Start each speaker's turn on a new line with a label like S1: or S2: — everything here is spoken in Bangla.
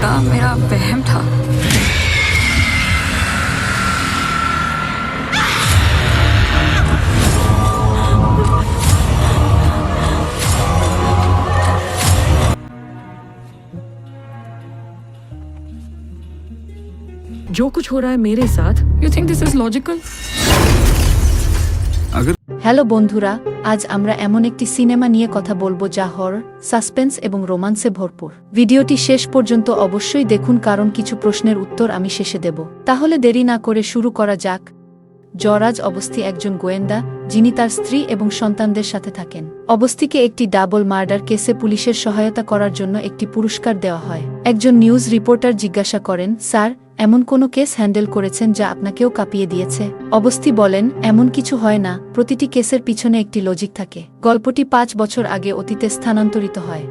S1: क्या मेरा वहम था?
S2: जो कुछ हो रहा है मेरे साथ,
S1: You think this is logical?
S3: Hello বন্ধুরা, আজ আমরা এমন একটি সিনেমা নিয়ে কথা বলবো যা হরর, সাসপেন্স এবং রোমান্সে ভরপুর। ভিডিওটি শেষ পর্যন্ত অবশ্যই দেখুন, কারণ কিছু প্রশ্নের উত্তর আমি শেষে দেব। তাহলে দেরি না করে শুরু করা যাক। যরাজ অবস্থি একজন গোয়েন্দা, যিনি তার স্ত্রী এবং সন্তানদের সাথে থাকেন। অবস্থিকে একটি ডাবল মার্ডার কেসে পুলিশের সহায়তা করার জন্য একটি পুরস্কার দেওয়া হয়। একজন নিউজ রিপোর্টার জিজ্ঞাসা করেন, স্যার, এমন কোনো কেস হ্যান্ডেল করেছেন যা আপনাকেও কাঁপিয়ে দিয়েছে? অবস্থি বলেন, এমন কিছু হয় না, প্রতিটি কেসের পিছনে একটি লজিক থাকে। গল্পটি 5 বছর আগে অতীতে স্থানান্তরিত হয়।